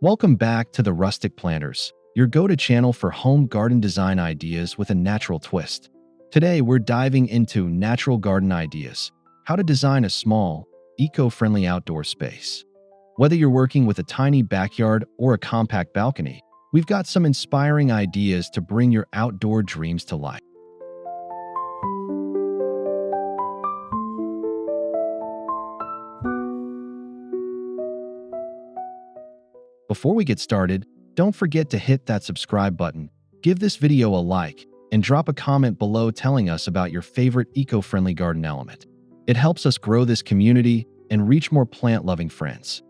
Welcome back to the Rustic Planters, your go-to channel for home garden design ideas with a natural twist. Today, we're diving into natural garden ideas, how to design a small, eco-friendly outdoor space. Whether you're working with a tiny backyard or a compact balcony, we've got some inspiring ideas to bring your outdoor dreams to life. Before we get started, don't forget to hit that subscribe button, give this video a like, and drop a comment below telling us about your favorite eco-friendly garden element. It helps us grow this community and reach more plant-loving friends.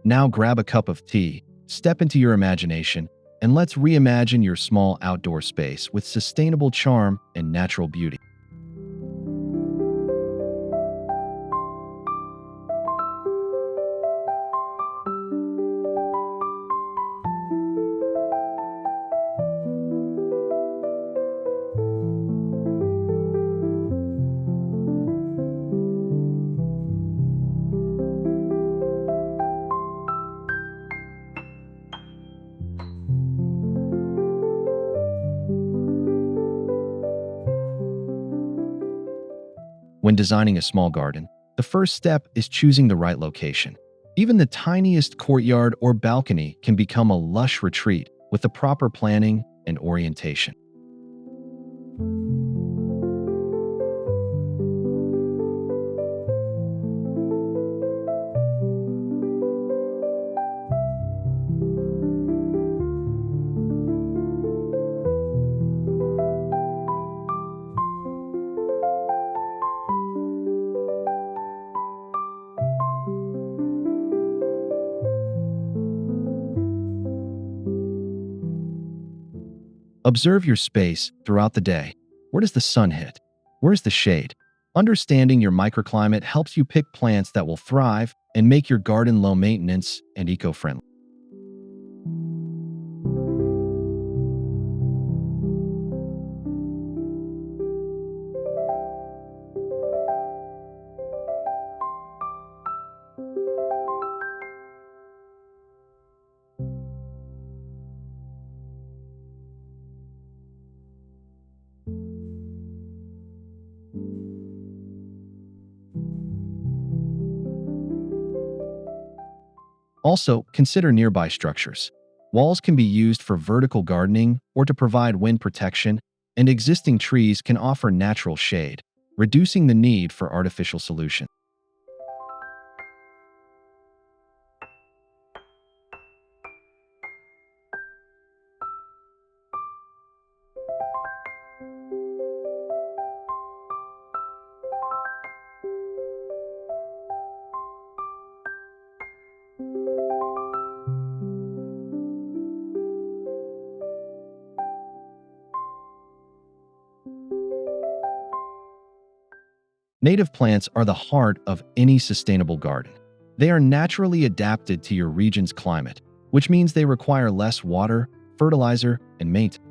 Now grab a cup of tea, step into your imagination, and let's reimagine your small outdoor space with sustainable charm and natural beauty. When designing a small garden, the first step is choosing the right location. Even the tiniest courtyard or balcony can become a lush retreat with the proper planning and orientation. Observe your space throughout the day. Where does the sun hit? Where's the shade? Understanding your microclimate helps you pick plants that will thrive and make your garden low maintenance and eco-friendly. Also, consider nearby structures. Walls can be used for vertical gardening or to provide wind protection, and existing trees can offer natural shade, reducing the need for artificial solutions. Native plants are the heart of any sustainable garden. They are naturally adapted to your region's climate, which means they require less water, fertilizer, and maintenance.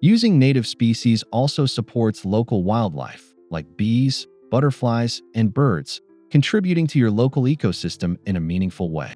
Using native species also supports local wildlife, like bees, butterflies, and birds, contributing to your local ecosystem in a meaningful way.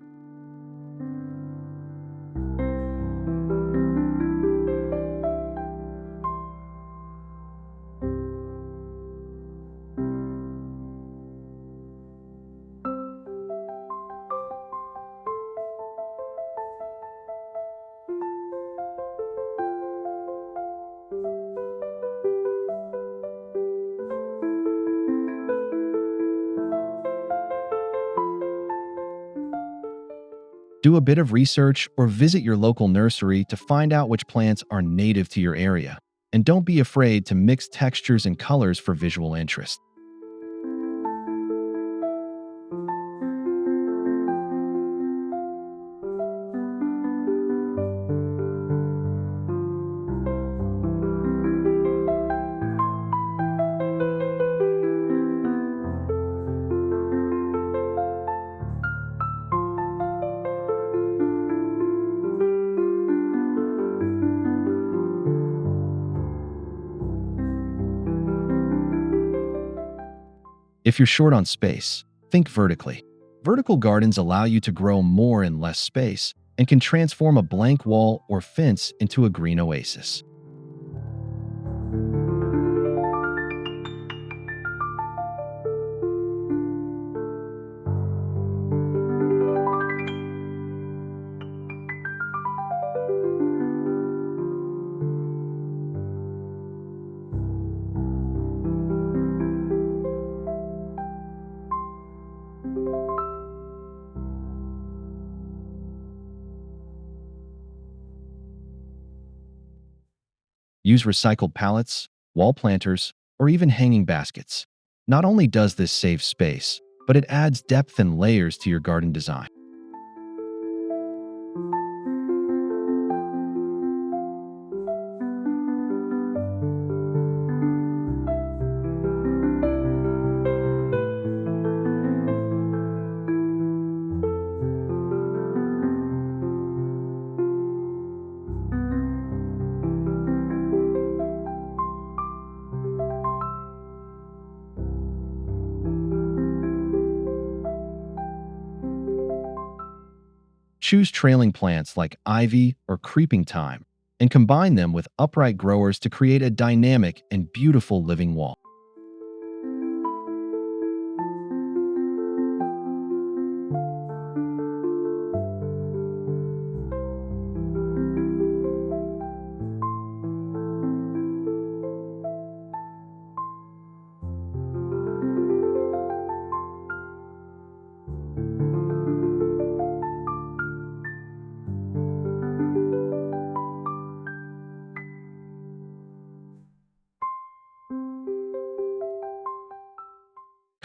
Do a bit of research or visit your local nursery to find out which plants are native to your area. And don't be afraid to mix textures and colors for visual interest. If you're short on space, think vertically. Vertical gardens allow you to grow more in less space and can transform a blank wall or fence into a green oasis. Use recycled pallets, wall planters, or even hanging baskets. Not only does this save space, but it adds depth and layers to your garden design. Choose trailing plants like ivy or creeping thyme and combine them with upright growers to create a dynamic and beautiful living wall.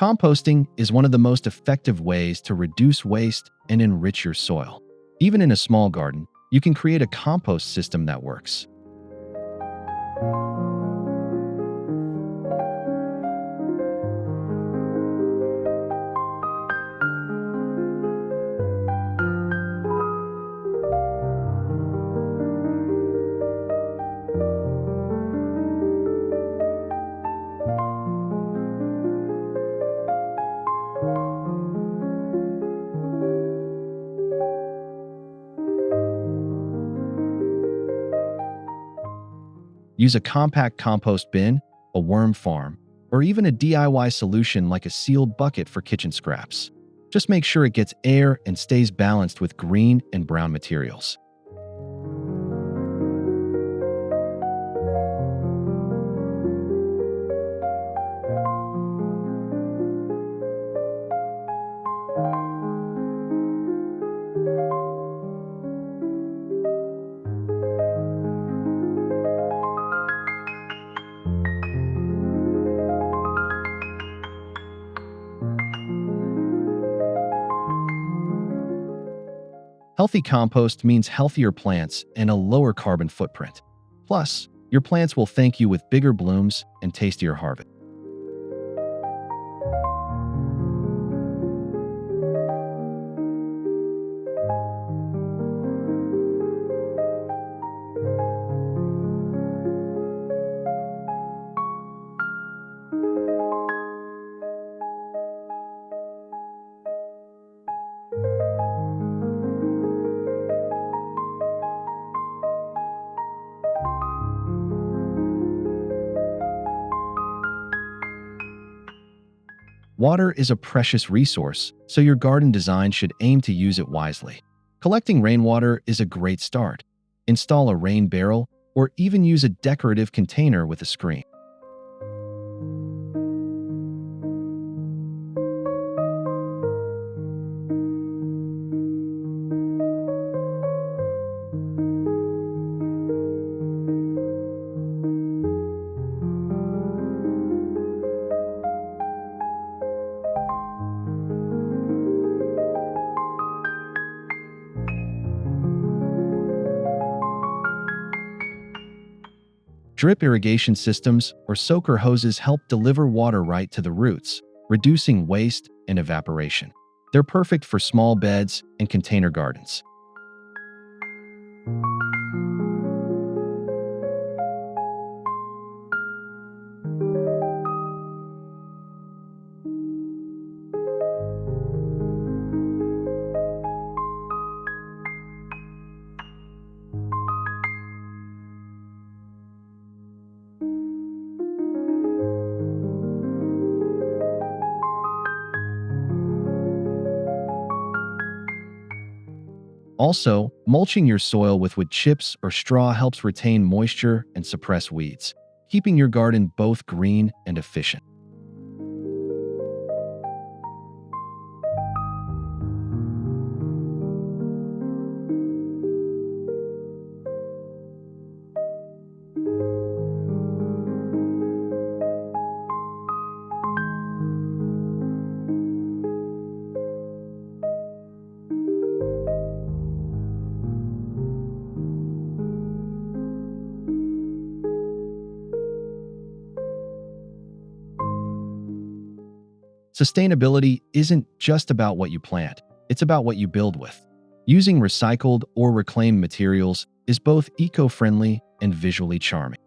Composting is one of the most effective ways to reduce waste and enrich your soil. Even in a small garden, you can create a compost system that works. Use a compact compost bin, a worm farm, or even a DIY solution like a sealed bucket for kitchen scraps. Just make sure it gets air and stays balanced with green and brown materials. Healthy compost means healthier plants and a lower carbon footprint. Plus, your plants will thank you with bigger blooms and tastier harvest. Water is a precious resource, so your garden design should aim to use it wisely. Collecting rainwater is a great start. Install a rain barrel or even use a decorative container with a screen. Drip irrigation systems or soaker hoses help deliver water right to the roots, reducing waste and evaporation. They're perfect for small beds and container gardens. Also, mulching your soil with wood chips or straw helps retain moisture and suppress weeds, keeping your garden both green and efficient. Sustainability isn't just about what you plant, it's about what you build with. Using recycled or reclaimed materials is both eco-friendly and visually charming.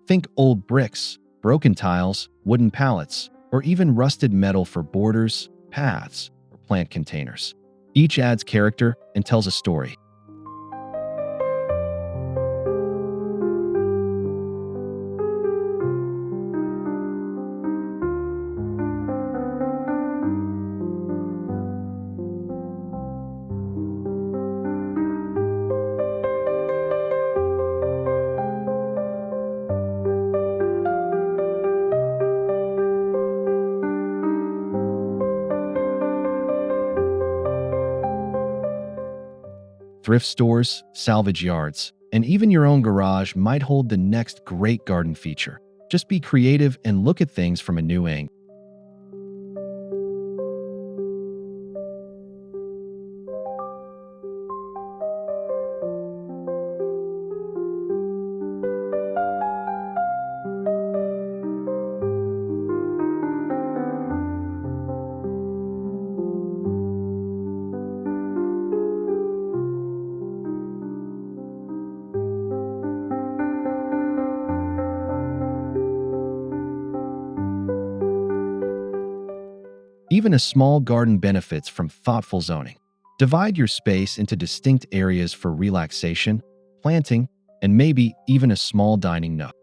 Think old bricks, broken tiles, wooden pallets, or even rusted metal for borders, paths, or plant containers. Each adds character and tells a story. Thrift stores, salvage yards, and even your own garage might hold the next great garden feature. Just be creative and look at things from a new angle. Even a small garden benefits from thoughtful zoning. Divide your space into distinct areas for relaxation, planting, and maybe even a small dining nook.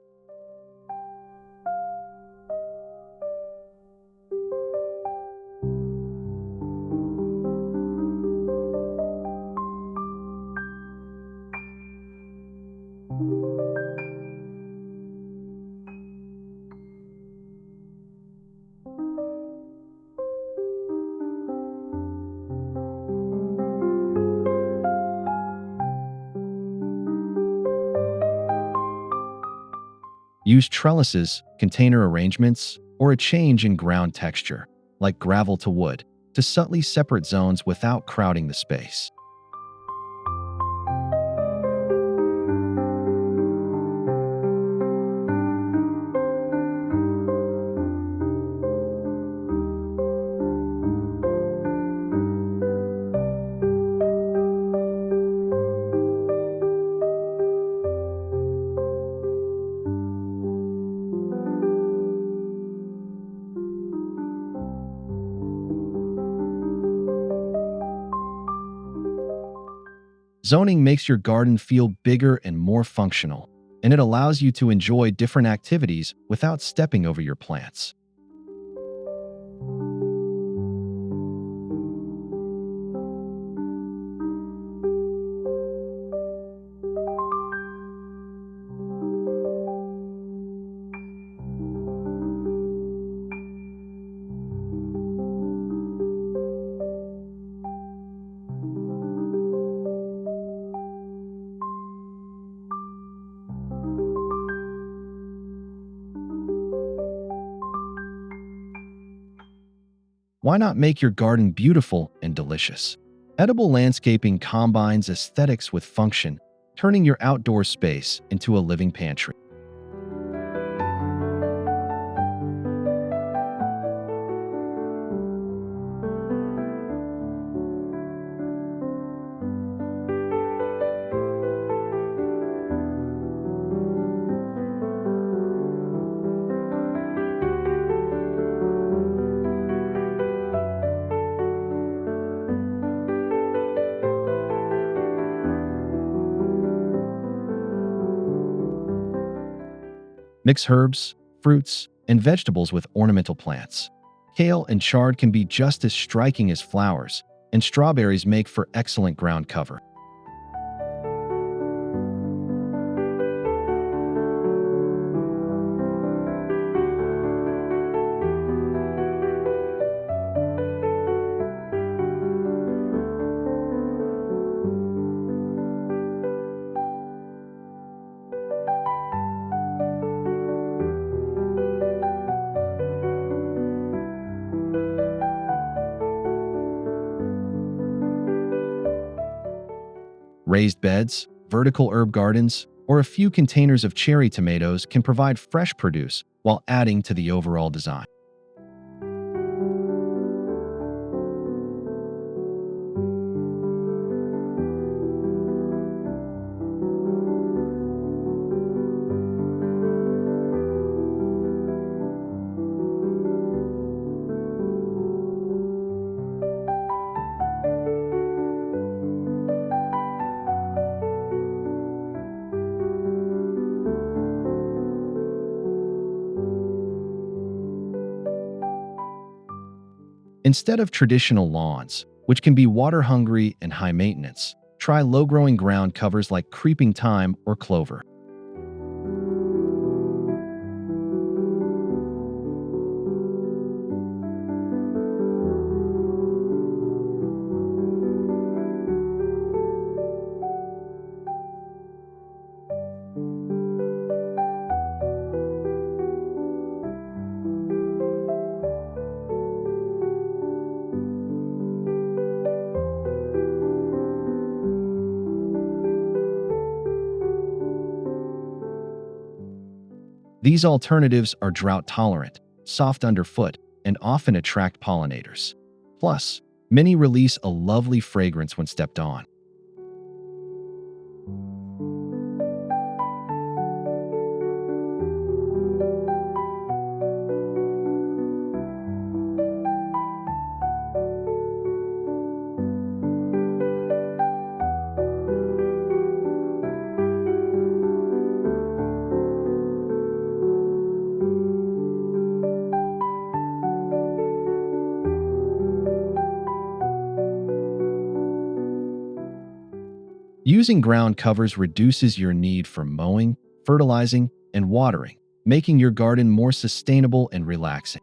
Use trellises, container arrangements, or a change in ground texture, like gravel to wood, to subtly separate zones without crowding the space. Zoning makes your garden feel bigger and more functional, and it allows you to enjoy different activities without stepping over your plants. Why not make your garden beautiful and delicious? Edible landscaping combines aesthetics with function, turning your outdoor space into a living pantry. Mix herbs, fruits, and vegetables with ornamental plants. Kale and chard can be just as striking as flowers, and strawberries make for excellent ground cover. Raised beds, vertical herb gardens, or a few containers of cherry tomatoes can provide fresh produce while adding to the overall design. Instead of traditional lawns, which can be water-hungry and high maintenance, try low-growing ground covers like creeping thyme or clover. These alternatives are drought-tolerant, soft underfoot, and often attract pollinators. Plus, many release a lovely fragrance when stepped on. Using ground covers reduces your need for mowing, fertilizing, and watering, making your garden more sustainable and relaxing.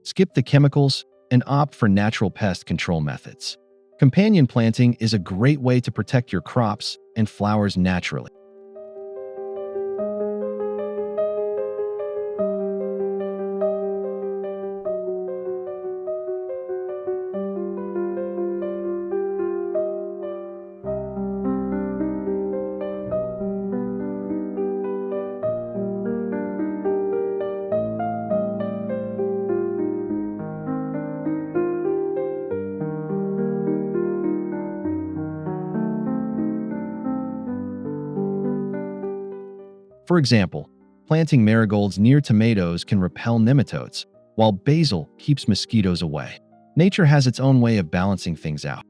Skip the chemicals and opt for natural pest control methods. Companion planting is a great way to protect your crops and flowers naturally. For example, planting marigolds near tomatoes can repel nematodes, while basil keeps mosquitoes away. Nature has its own way of balancing things out.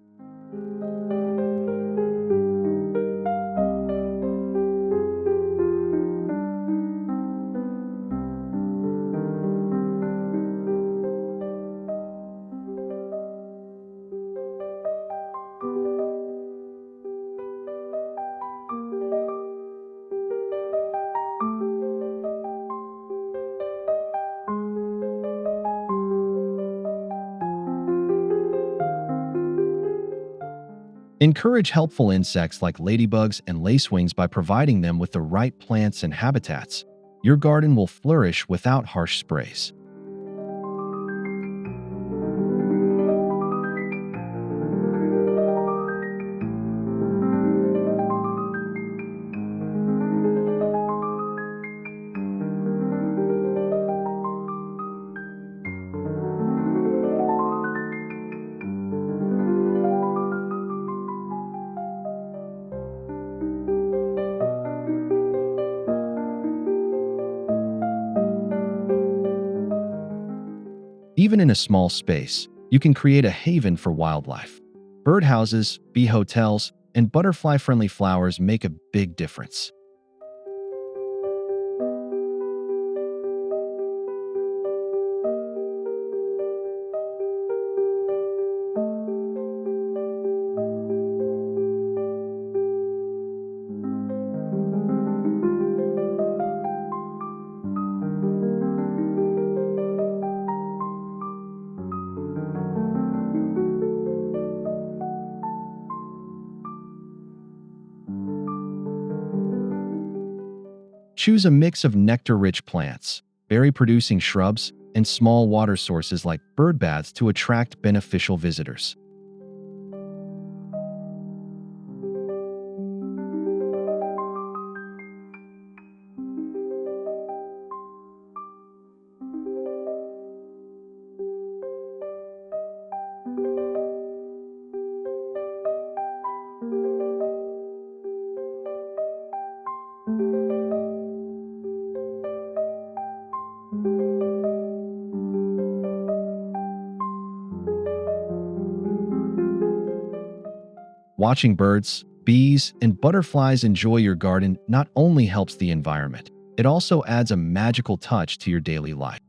Encourage helpful insects like ladybugs and lacewings by providing them with the right plants and habitats. Your garden will flourish without harsh sprays. Even in a small space, you can create a haven for wildlife. Birdhouses, bee hotels, and butterfly-friendly flowers make a big difference. Choose a mix of nectar-rich plants, berry-producing shrubs, and small water sources like bird baths to attract beneficial visitors. Watching birds, bees, and butterflies enjoy your garden not only helps the environment, it also adds a magical touch to your daily life.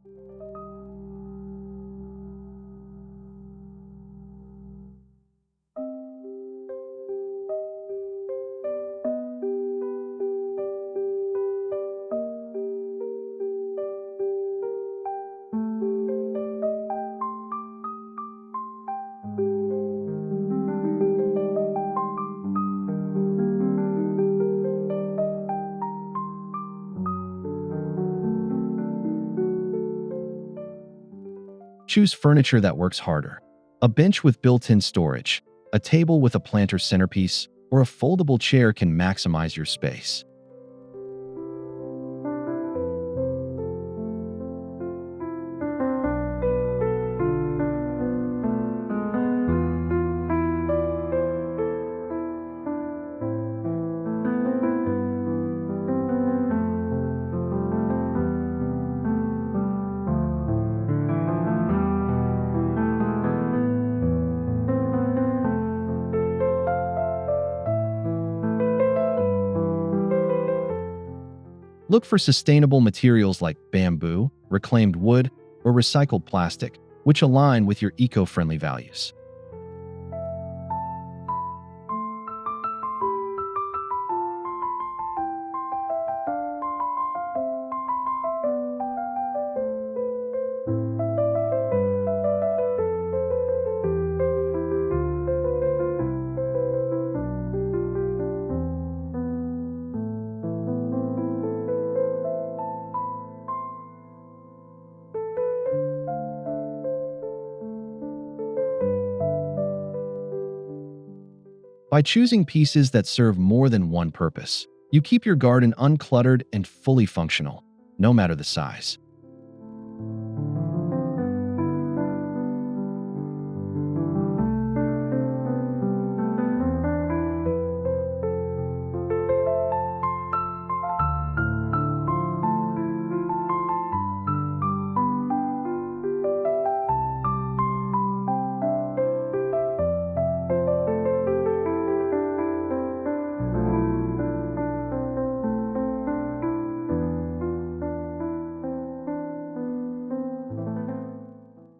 Choose furniture that works harder. A bench with built-in storage, a table with a planter centerpiece, or a foldable chair can maximize your space. Look for sustainable materials like bamboo, reclaimed wood, or recycled plastic, which align with your eco-friendly values. By choosing pieces that serve more than one purpose, you keep your garden uncluttered and fully functional, no matter the size.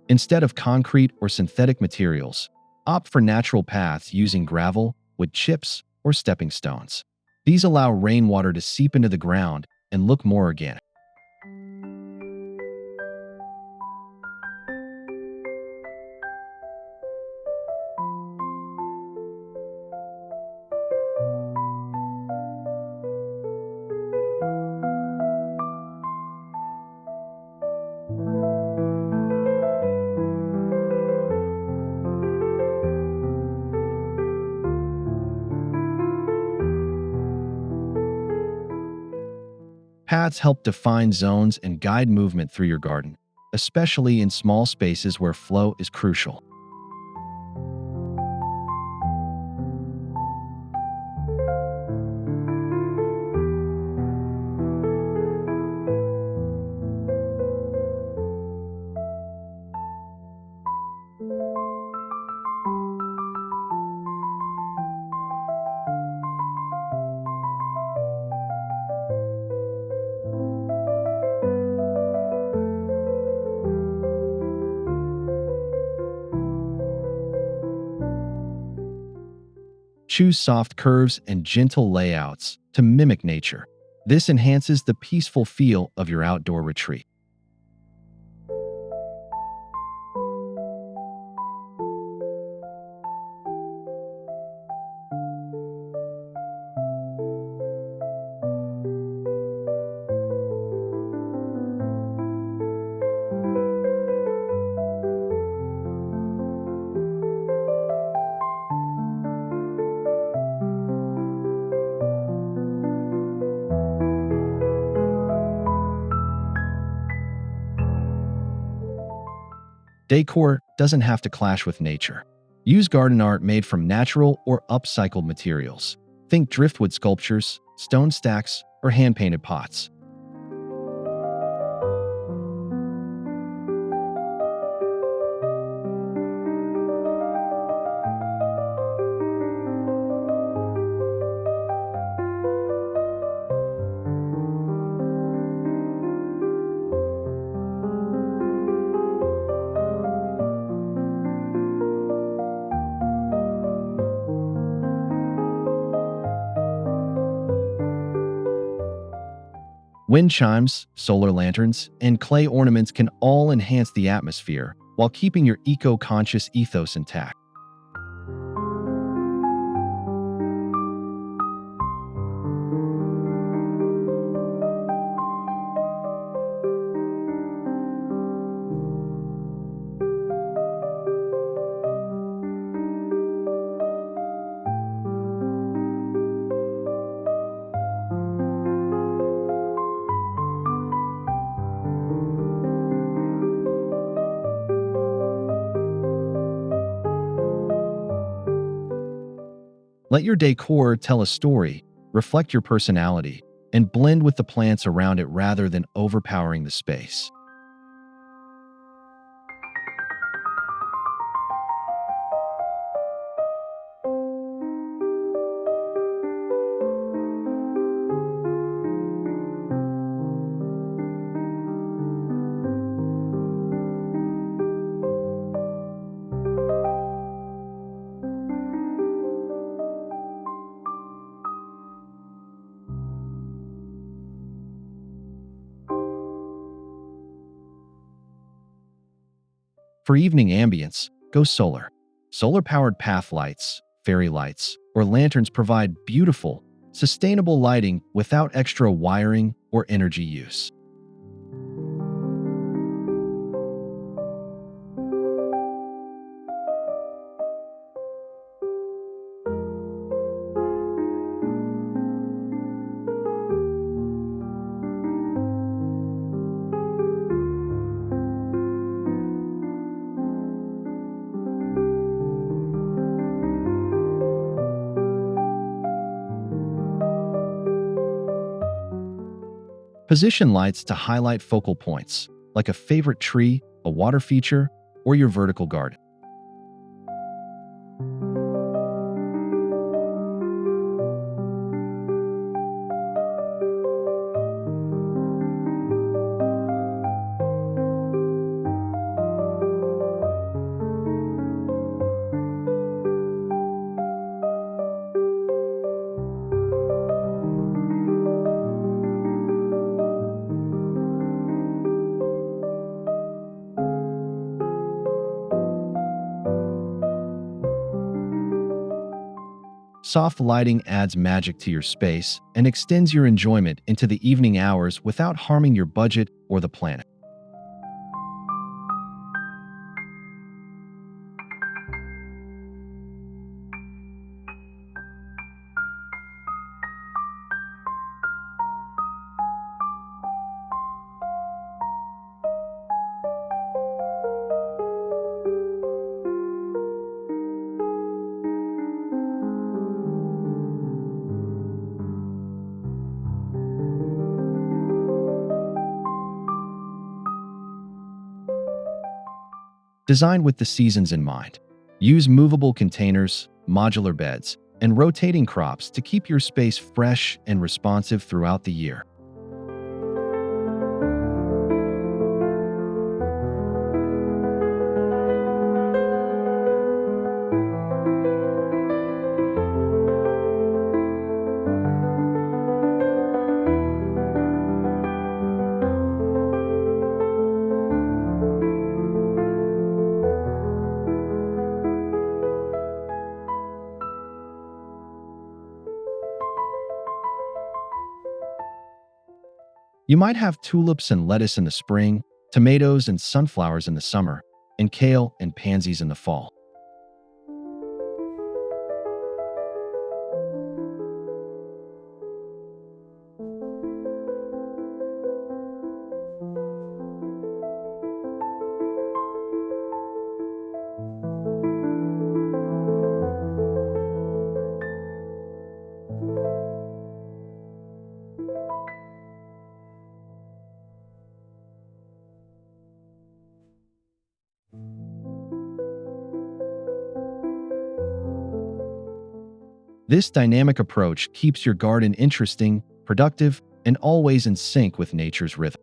Instead of concrete or synthetic materials, opt for natural paths using gravel, wood chips, or stepping stones. These allow rainwater to seep into the ground and look more organic. Paths help define zones and guide movement through your garden, especially in small spaces where flow is crucial. Choose soft curves and gentle layouts to mimic nature. This enhances the peaceful feel of your outdoor retreat. Decor doesn't have to clash with nature. Use garden art made from natural or upcycled materials. Think driftwood sculptures, stone stacks, or hand-painted pots. Wind chimes, solar lanterns, and clay ornaments can all enhance the atmosphere while keeping your eco-conscious ethos intact. Let your decor tell a story, reflect your personality, and blend with the plants around it rather than overpowering the space. For evening ambience, go solar. Solar-powered path lights, fairy lights, or lanterns provide beautiful, sustainable lighting without extra wiring or energy use. Position lights to highlight focal points, like a favorite tree, a water feature, or your vertical garden. Soft lighting adds magic to your space and extends your enjoyment into the evening hours without harming your budget or the planet. Design with the seasons in mind. Use movable containers, modular beds, and rotating crops to keep your space fresh and responsive throughout the year. You might have tulips and lettuce in the spring, tomatoes and sunflowers in the summer, and kale and pansies in the fall. This dynamic approach keeps your garden interesting, productive, and always in sync with nature's rhythm.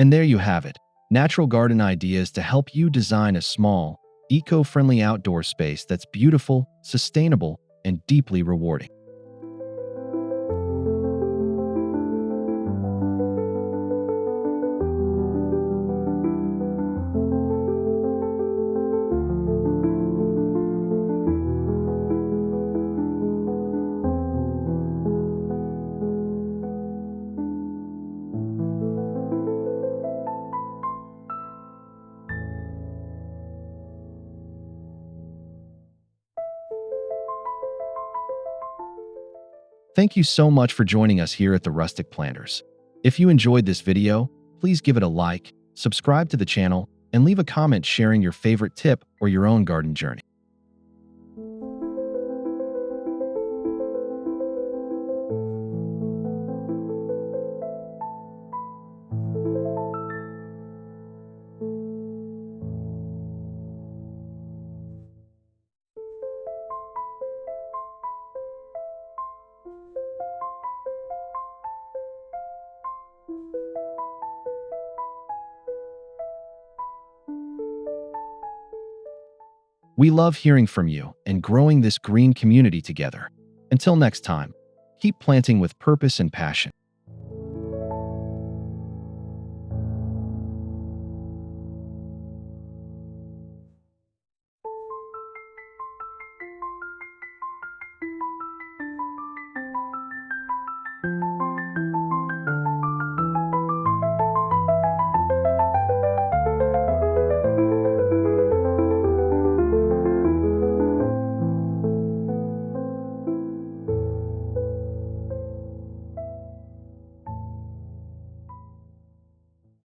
And there you have it, natural garden ideas to help you design a small, eco-friendly outdoor space that's beautiful, sustainable, and deeply rewarding. Thank you so much for joining us here at the Rustic Planters. If you enjoyed this video, please give it a like, subscribe to the channel, and leave a comment sharing your favorite tip or your own garden journey. We love hearing from you and growing this green community together. Until next time, keep planting with purpose and passion.